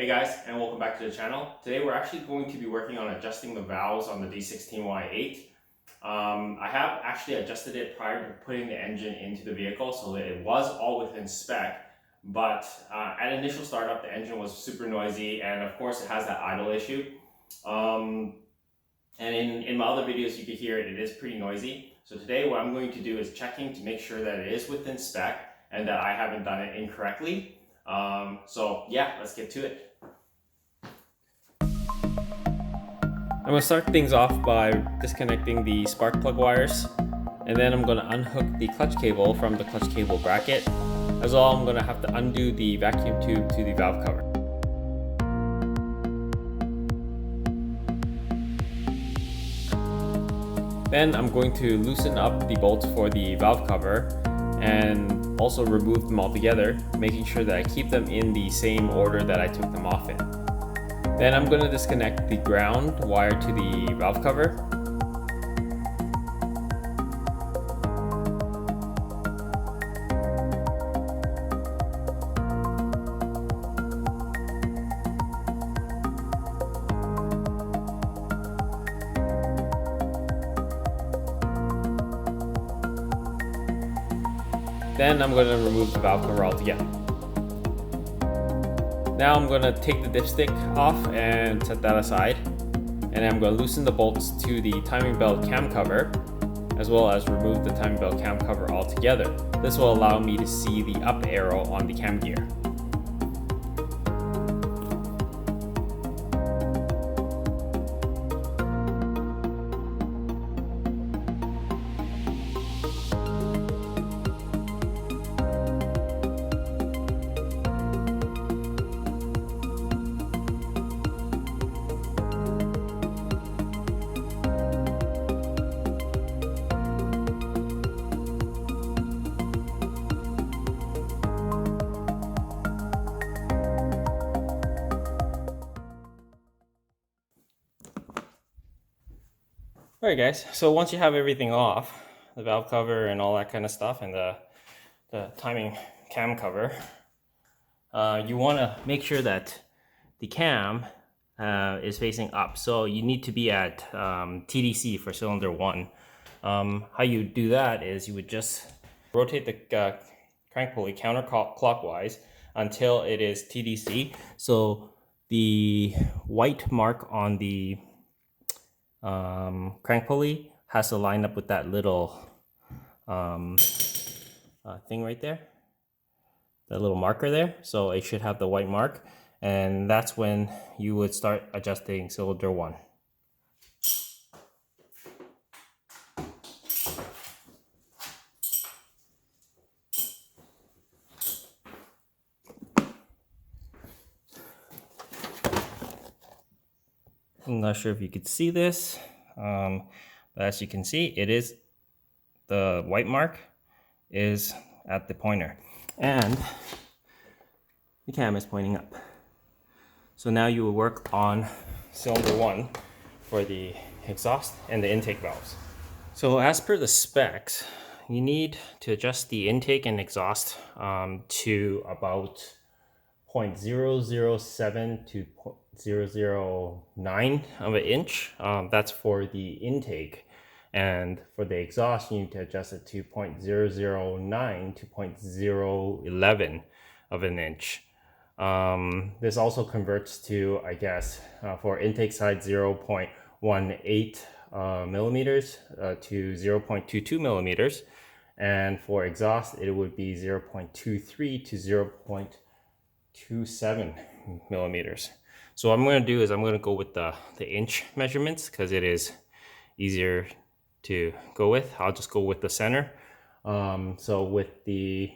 Hey guys, and welcome back to the channel. Today we're actually going to be working on adjusting the valves on the D16Y8. I have actually adjusted it prior to putting the engine into the vehicle so that it was all within spec, but at initial startup the engine was super noisy, and of course it has that idle issue. And in my other videos you could hear it is pretty noisy. So today what I'm going to do is checking to make sure that it is within spec and that I haven't done it incorrectly. So yeah, let's get to it. I'm going to start things off by disconnecting the spark plug wires, and then I'm going to unhook the clutch cable from the clutch cable bracket. As well, I'm going to have to undo the vacuum tube to the valve cover. Then I'm going to loosen up the bolts for the valve cover and also remove them all together, making sure that I keep them in the same order that I took them off in. Then I'm going to disconnect the ground wire to the valve cover. Then I'm going to remove the valve cover altogether. Now I'm going to take the dipstick off and set that aside, and I'm going to loosen the bolts to the timing belt cam cover, as well as remove the timing belt cam cover altogether. This will allow me to see the up arrow on the cam gear. Alright guys, so once you have everything off, the valve cover and all that kind of stuff, and the timing cam cover, you want to make sure that the cam is facing up. So you need to be at TDC for cylinder 1. How you do that is you would just rotate the crank pulley counterclockwise until it is TDC. So the white mark on the crank pulley has to line up with that little thing right there, that little marker there. So it should have the white mark, and that's when you would start adjusting cylinder 1. I'm not sure if you could see this, but as you can see, it is the white mark is at the pointer, and the cam is pointing up. So now you will work on cylinder 1 for the exhaust and the intake valves. So as per the specs, you need to adjust the intake and exhaust to about 0.007 to 0.009 of an inch. That's for the intake, and for the exhaust you need to adjust it to 0.009 to 0.011 of an inch. This also converts to, I guess, for intake side 0.18 millimeters to 0.22 millimeters, and for exhaust it would be 0.23 to 0.27 millimeters. So what I'm going to do is I'm going to go with the inch measurements because it is easier to go with. I'll just go with the center. So with the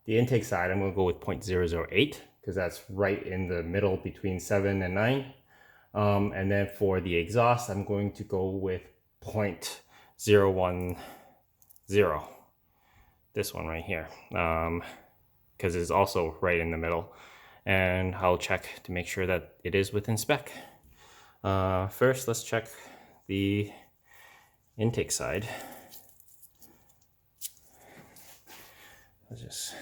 intake side, I'm going to go with 0.008 because that's right in the middle between 7 and 9. And then for the exhaust, I'm going to go with 0.010. This one right here, because it's also right in the middle. And I'll check to make sure that it is within spec. First, let's check the intake side. Let's just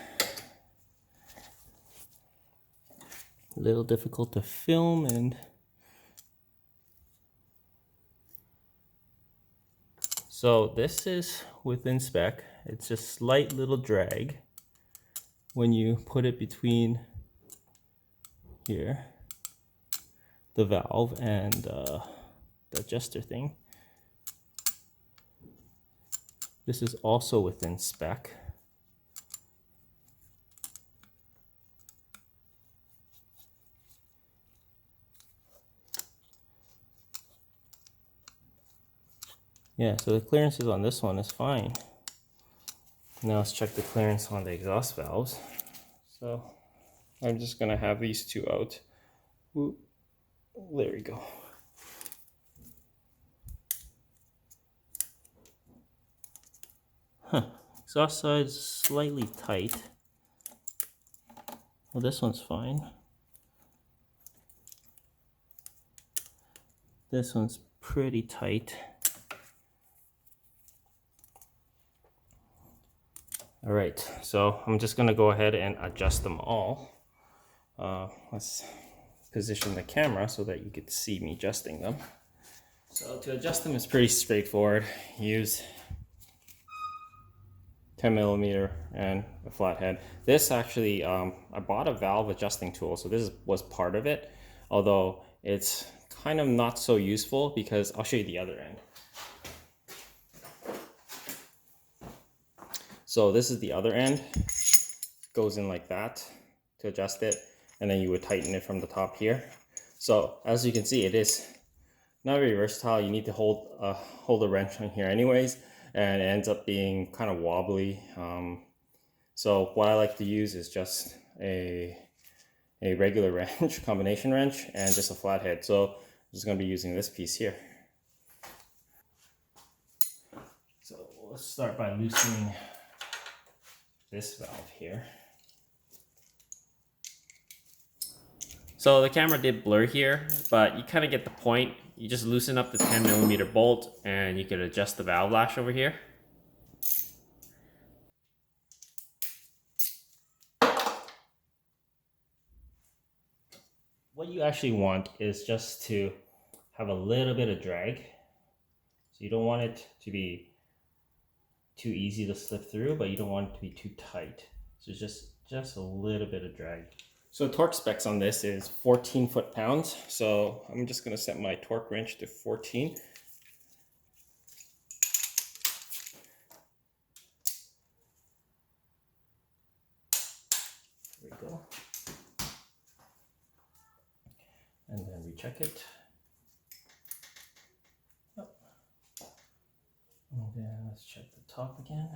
A little difficult to film, and so this is within spec. It's a slight little drag when you put it between here, the valve and the adjuster thing. This is also within spec. Yeah, so the clearances on this one is fine. Now let's check the clearance on the exhaust valves. So I'm just gonna have these two out. Ooh, there we go. Huh, exhaust side is slightly tight. Well, this one's fine. This one's pretty tight. All right, so I'm just gonna go ahead and adjust them all. Let's position the camera so that you could see me adjusting them. So to adjust them is pretty straightforward. Use 10mm and a flathead. This actually, I bought a valve adjusting tool, so this was part of it, although it's kind of not so useful because I'll show you the other end. So this is the other end. Goes in like that to adjust it, and then you would tighten it from the top here. So as you can see, it is not very versatile. You need to hold a wrench on here anyways, and it ends up being kind of wobbly. So what I like to use is just a regular wrench, combination wrench, and just a flathead. So I'm just going to be using this piece here. So let's start by loosening this valve here. So the camera did blur here, but you kind of get the point. You just loosen up the 10mm bolt and you can adjust the valve lash over here. What you actually want is just to have a little bit of drag. So you don't want it to be too easy to slip through, but you don't want it to be too tight. So just a little bit of drag. So torque specs on this is 14 foot-pounds. So I'm just gonna set my torque wrench to 14. There we go. And then recheck it. And then let's check the top again.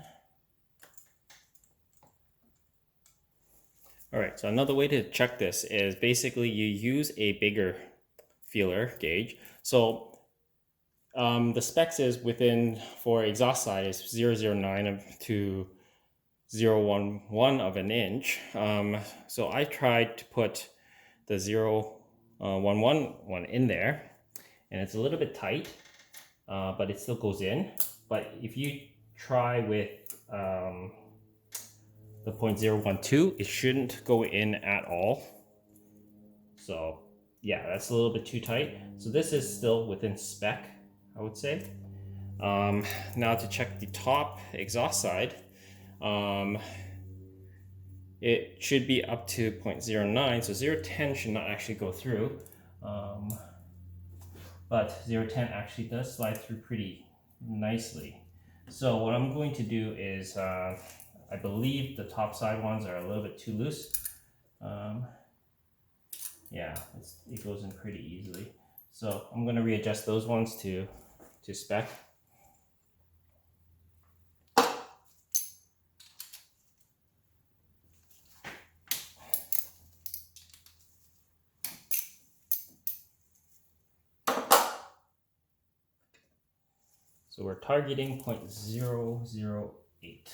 All right, so another way to check this is basically you use a bigger feeler gauge. So the specs is within, for exhaust side, is 0.009 to 0.11 of an inch. So I tried to put the 0.11 one in there, and it's a little bit tight, but it still goes in. But if you try with the 0.012, it shouldn't go in at all. So yeah, that's a little bit too tight. So this is still within spec, I would say. Now to check the top exhaust side, it should be up to 0.09, so 0.10 should not actually go through. But 0.10 actually does slide through pretty nicely. So what I'm going to do is, I believe the top side ones are a little bit too loose. Yeah, it goes in pretty easily. So I'm going to readjust those ones to spec. So we're targeting 0.008.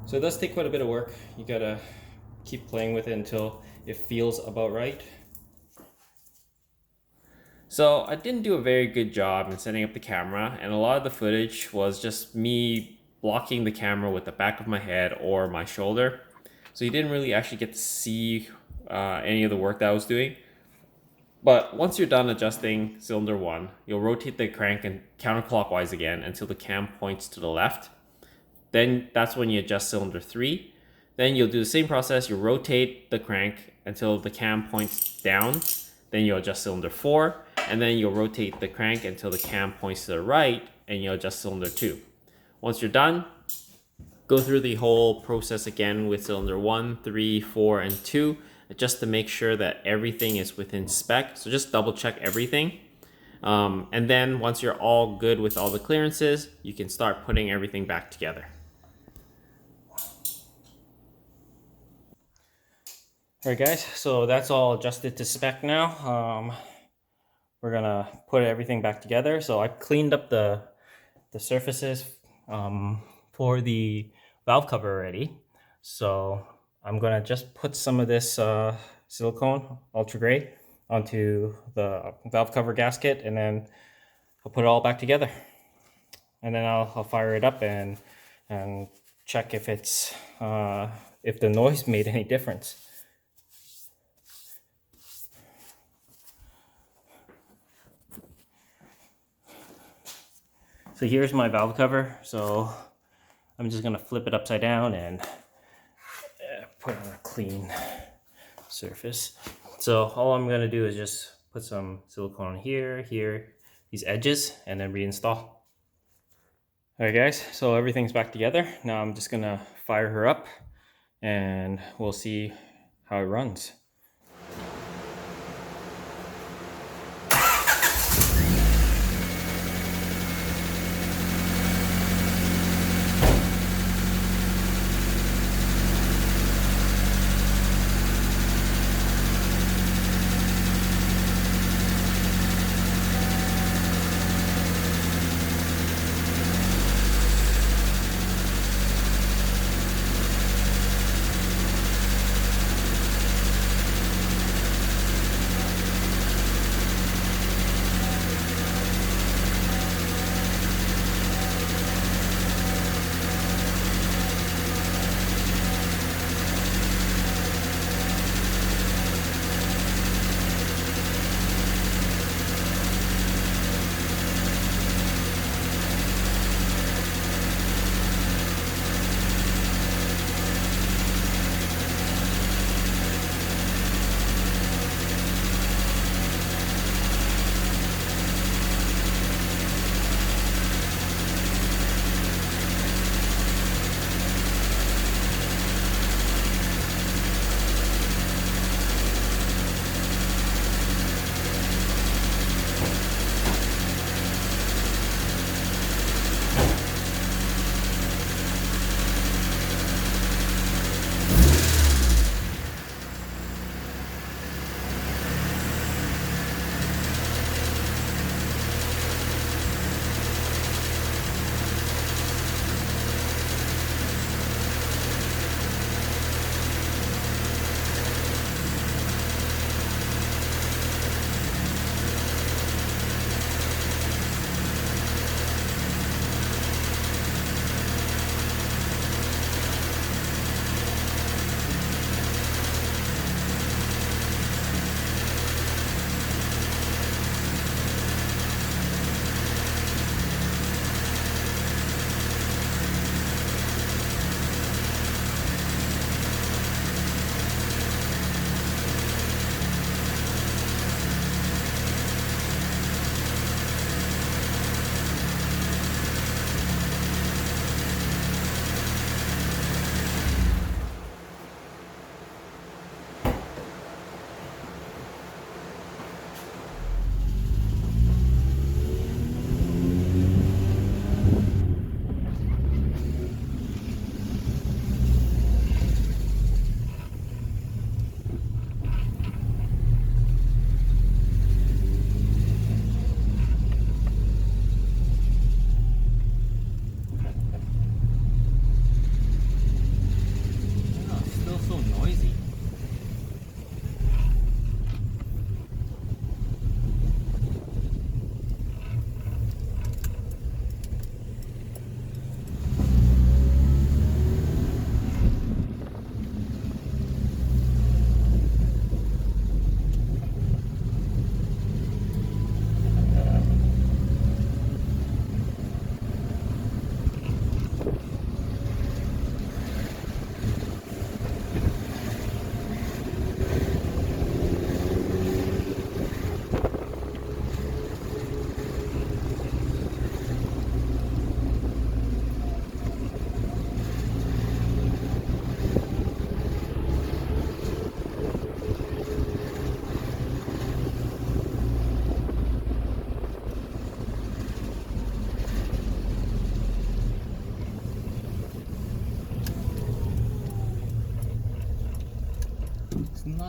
So it does take quite a bit of work. You gotta keep playing with it until it feels about right. So I didn't do a very good job in setting up the camera, and a lot of the footage was just me blocking the camera with the back of my head or my shoulder. So you didn't really actually get to see any of the work that I was doing. But once you're done adjusting cylinder 1, you'll rotate the crank and counterclockwise again until the cam points to the left. Then that's when you adjust cylinder 3. Then you'll do the same process. You'll rotate the crank until the cam points down. Then you'll adjust cylinder 4. And then you'll rotate the crank until the cam points to the right, and you'll adjust cylinder 2. Once you're done, go through the whole process again with cylinder 1, 3, 4, and 2, just to make sure that everything is within spec. So just double check everything. And then once you're all good with all the clearances, you can start putting everything back together. All right guys, so that's all adjusted to spec now. We're gonna put everything back together. So I cleaned up the surfaces for the valve cover already. So I'm gonna just put some of this silicone ultra gray onto the valve cover gasket, and then I'll put it all back together. And then I'll fire it up and check if it's if the noise made any difference. So here's my valve cover. So I'm just gonna flip it upside down and put on a clean surface. So all I'm gonna do is just put some silicone on here, these edges, and then reinstall. All right guys, so everything's back together. Now I'm just gonna fire her up and we'll see how it runs.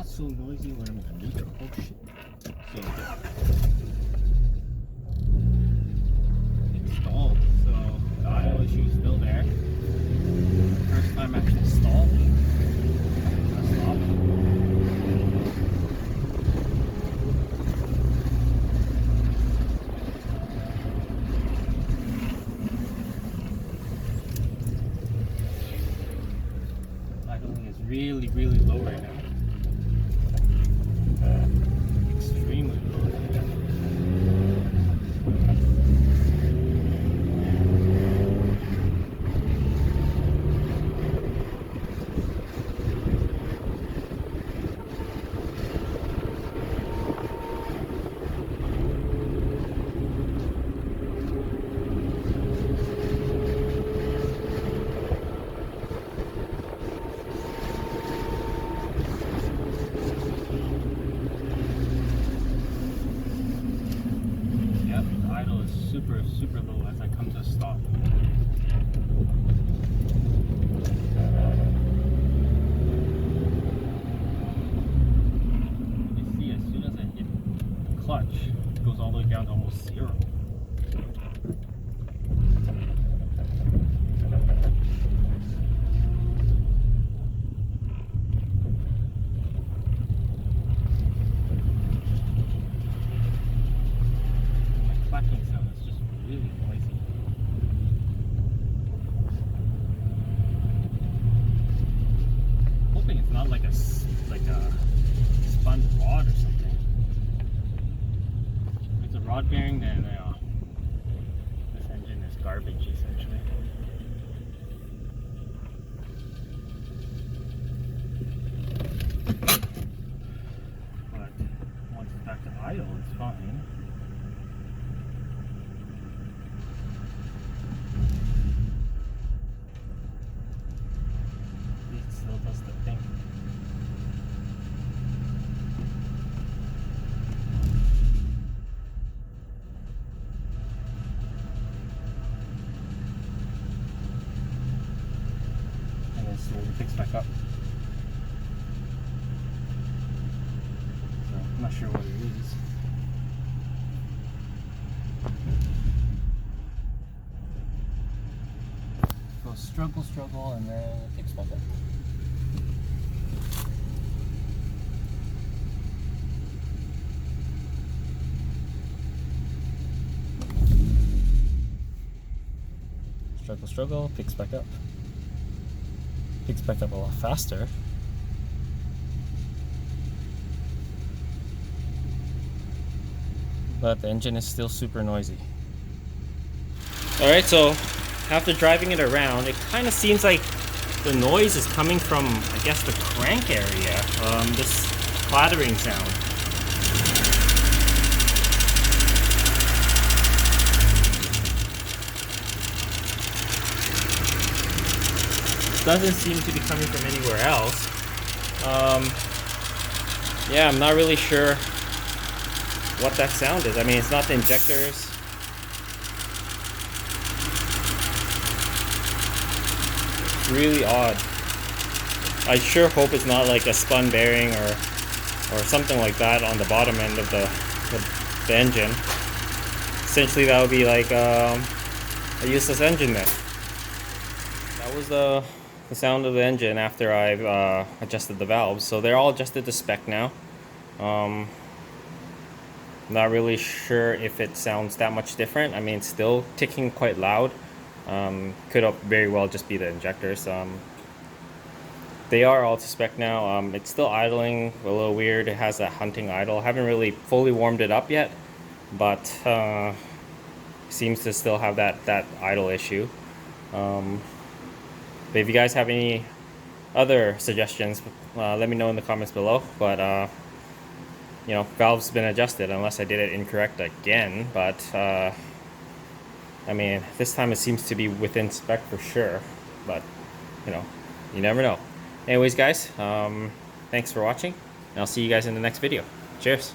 not so noisy when I'm in the neutral. Oh shit. So installed. So the idle issue is still there. First time actually stalled. Let's stop. Idling is really low right now. Extremely low. Super low as I come to a stop. You see, as soon as I hit the clutch, it goes all the way down to almost 0. Clacking sound is just really noisy. Hoping it's not like a spun rod or something. If it's a rod bearing, then this engine is garbage essentially. But once it's back to idle, it's fine. Still does the thing. And then slowly picks back up. So I'm not sure what it is. Goes struggle, and then it picks back up. Struggle, picks back up. Picks back up a lot faster. But the engine is still super noisy. Alright, so after driving it around, it kind of seems like the noise is coming from, I guess, the crank area. This clattering sound. Doesn't seem to be coming from anywhere else. Yeah, I'm not really sure what that sound is. I mean, it's not the injectors. It's really odd. I sure hope it's not like a spun bearing or something like that on the bottom end of the engine. Essentially, that would be like a useless engine then. That was the sound of the engine after I've adjusted the valves. So they're all adjusted to spec now. Not really sure if it sounds that much different. I mean, it's still ticking quite loud. Could very well just be the injectors. They are all to spec now. It's still idling a little weird. It has a hunting idle. I haven't really fully warmed it up yet, but seems to still have that idle issue. But if you guys have any other suggestions, let me know in the comments below. But you know, valve's been adjusted unless I did it incorrect again. But I mean, this time it seems to be within spec for sure. But you know, you never know. Anyways, guys, thanks for watching, and I'll see you guys in the next video. Cheers.